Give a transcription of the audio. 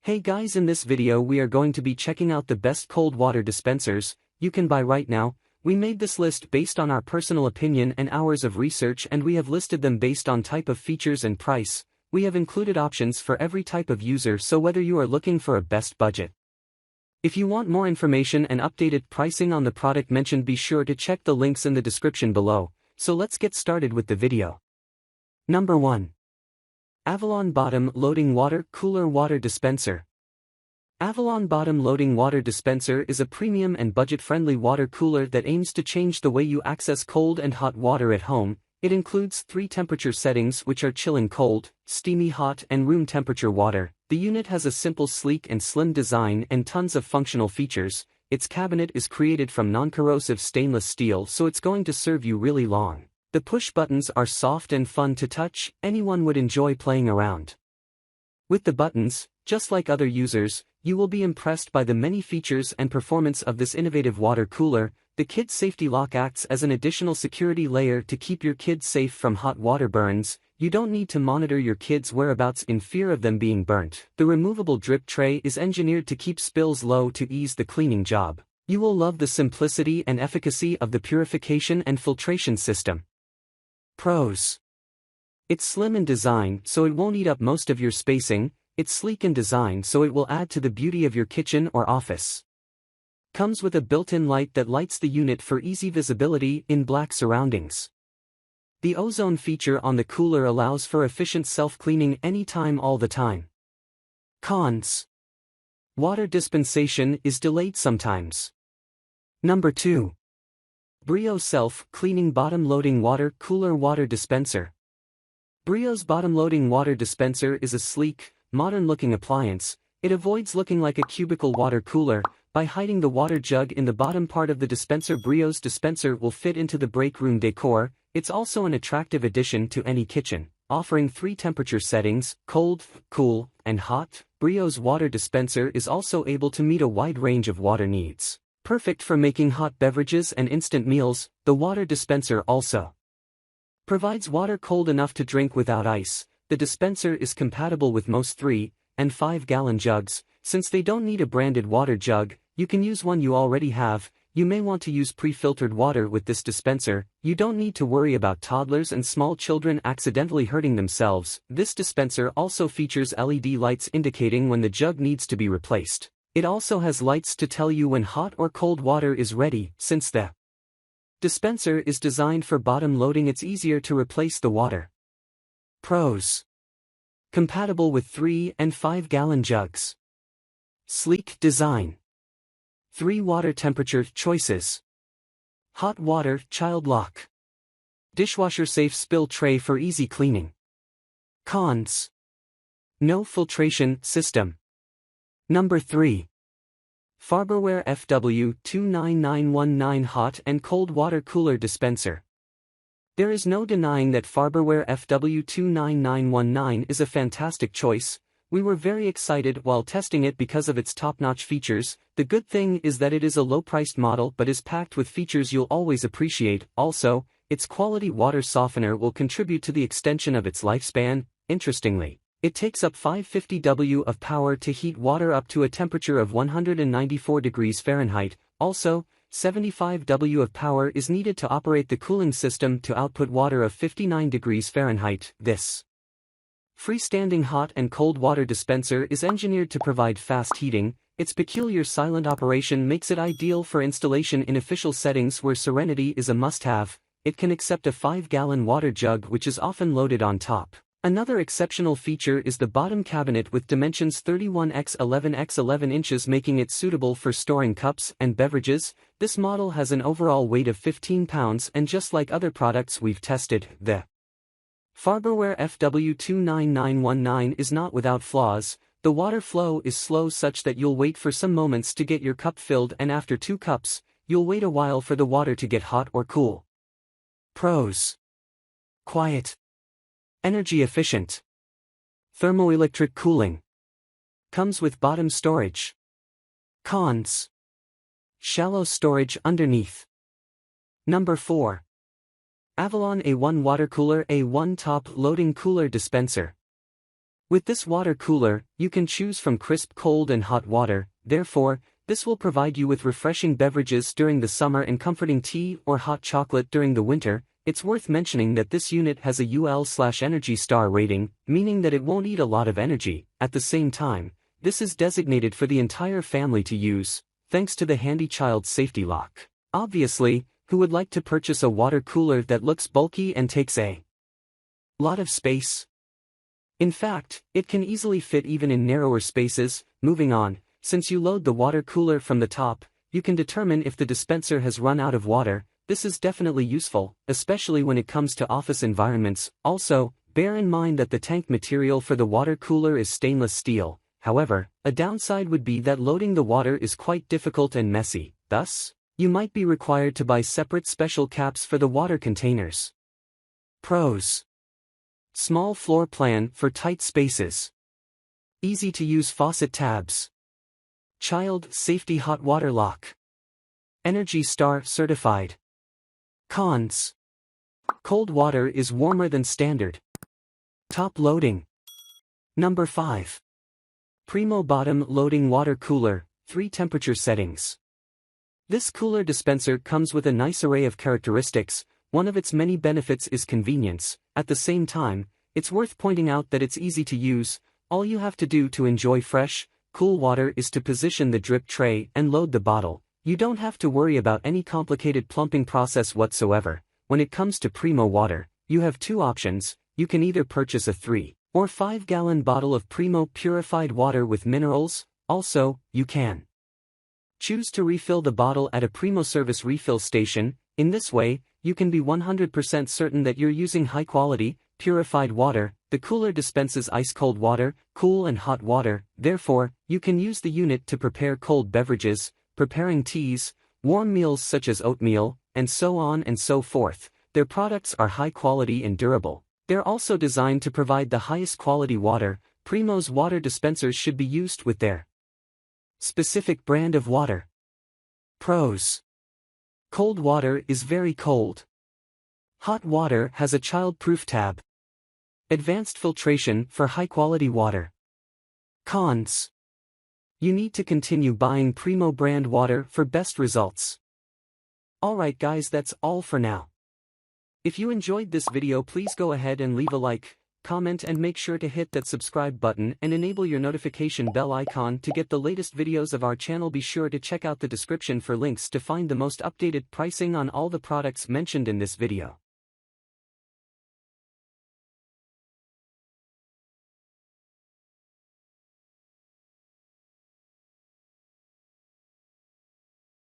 Hey guys, in this video we are going to be checking out the best cold water dispensers you can buy right now. We made this list based on our personal opinion and hours of research, and we have listed them based on type of features and price. We have included options for every type of user, so whether you are looking for a best budget. If you want more information and updated pricing on the product mentioned, be sure to check the links in the description below. So let's get started with the video. Number 1. Avalon Bottom Loading Water Cooler Water Dispenser. Avalon Bottom Loading Water Dispenser is a premium and budget-friendly water cooler that aims to change the way you access cold and hot water at home. It includes 3 temperature settings, which are chilling cold, steamy hot, and room temperature water. The unit has a simple, sleek and slim design and tons of functional features. Its cabinet is created from non-corrosive stainless steel, so it's going to serve you really long. The push buttons are soft and fun to touch. Anyone would enjoy playing around with the buttons. Just like other users, you will be impressed by the many features and performance of this innovative water cooler. The Kid Safety Lock acts as an additional security layer to keep your kids safe from hot water burns. You don't need to monitor your kids' whereabouts in fear of them being burnt. The removable drip tray is engineered to keep spills low to ease the cleaning job. You will love the simplicity and efficacy of the purification and filtration system. Pros. It's slim in design, so it won't eat up most of your spacing. It's sleek in design, so it will add to the beauty of your kitchen or office. Comes with a built-in light that lights the unit for easy visibility in black surroundings. The ozone feature on the cooler allows for efficient self-cleaning anytime, all the time. Cons. Water dispensation is delayed sometimes. Number 2. Brio Self-Cleaning Bottom Loading Water Cooler Water Dispenser. Brio's bottom loading water dispenser is a sleek, modern-looking appliance. It avoids looking like a cubicle water cooler. By hiding the water jug in the bottom part of the dispenser, Brio's dispenser will fit into the break room decor. It's also an attractive addition to any kitchen. Offering 3 temperature settings, cold, cool, and hot, Brio's water dispenser is also able to meet a wide range of water needs. Perfect for making hot beverages and instant meals. The water dispenser also provides water cold enough to drink without ice. The dispenser is compatible with most 3- and 5-gallon jugs. Since they don't need a branded water jug, you can use one you already have. You may want to use pre-filtered water with this dispenser. You don't need to worry about toddlers and small children accidentally hurting themselves. This dispenser also features LED lights indicating when the jug needs to be replaced. It also has lights to tell you when hot or cold water is ready. Since the dispenser is designed for bottom loading, it's easier to replace the water. Pros. Compatible with 3- and 5-gallon jugs. Sleek design. 3 water temperature choices. Hot water, child lock. Dishwasher safe spill tray for easy cleaning. Cons. No filtration system. Number 3. Farberware FW29919 Hot and Cold Water Cooler Dispenser. There is no denying that Farberware FW29919 is a fantastic choice. We were very excited while testing it because of its top-notch features. The good thing is that it is a low-priced model but is packed with features you'll always appreciate. Also, its quality water softener will contribute to the extension of its lifespan. Interestingly, it takes up 550 W of power to heat water up to a temperature of 194 degrees Fahrenheit. Also, 75 W of power is needed to operate the cooling system to output water of 59 degrees Fahrenheit. This freestanding hot and cold water dispenser is engineered to provide fast heating. Its peculiar silent operation makes it ideal for installation in official settings where serenity is a must-have. It can accept a 5-gallon water jug, which is often loaded on top. Another exceptional feature is the bottom cabinet with dimensions 31x11x11 inches, making it suitable for storing cups and beverages. This model has an overall weight of 15 pounds, and just like other products we've tested, the Farberware FW29919 is not without flaws. The water flow is slow, such that you'll wait for some moments to get your cup filled, and after 2 cups, you'll wait a while for the water to get hot or cool. Pros. Quiet. Energy efficient. Thermoelectric cooling. Comes with bottom storage. Cons. Shallow storage underneath. Number 4. Avalon A1 Water Cooler A1 Top Loading Cooler Dispenser. With this water cooler, you can choose from crisp cold and hot water, therefore, this will provide you with refreshing beverages during the summer and comforting tea or hot chocolate during the winter. It's worth mentioning that this unit has a UL/Energy Star rating, meaning that it won't eat a lot of energy. At the same time, this is designated for the entire family to use, thanks to the handy child safety lock. Obviously, who would like to purchase a water cooler that looks bulky and takes a lot of space? In fact, it can easily fit even in narrower spaces. Moving on, since you load the water cooler from the top, you can determine if the dispenser has run out of water. This is definitely useful, especially when it comes to office environments. Also, bear in mind that the tank material for the water cooler is stainless steel. However, a downside would be that loading the water is quite difficult and messy. Thus, you might be required to buy separate special caps for the water containers. Pros: small floor plan for tight spaces. Easy to use faucet tabs. Child safety hot water lock. Energy Star certified. Cons: cold water is warmer than standard. Top loading. Number 5. Primo bottom loading water cooler, 3 temperature settings. This cooler dispenser comes with a nice array of characteristics. One of its many benefits is convenience. At the same time, it's worth pointing out that it's easy to use. All you have to do to enjoy fresh, cool water is to position the drip tray and load the bottle. You don't have to worry about any complicated plumbing process whatsoever. When it comes to Primo water, you have 2 options. You can either purchase a 3 or 5-gallon bottle of Primo purified water with minerals. Also, you can choose to refill the bottle at a Primo service refill station. In this way, you can be 100% certain that you're using high-quality, purified water. The cooler dispenses ice-cold water, cool and hot water. Therefore, you can use the unit to prepare cold beverages, preparing teas, warm meals such as oatmeal, and so on and so forth. Their products are high quality and durable. They're also designed to provide the highest quality water. Primo's water dispensers should be used with their specific brand of water. Pros: cold water is very cold. Hot water has a child-proof tab. Advanced filtration for high-quality water. Cons: you need to continue buying Primo brand water for best results. Alright guys, that's all for now. If you enjoyed this video, please go ahead and leave a like, comment and make sure to hit that subscribe button and enable your notification bell icon to get the latest videos of our channel. Be sure to check out the description for links to find the most updated pricing on all the products mentioned in this video.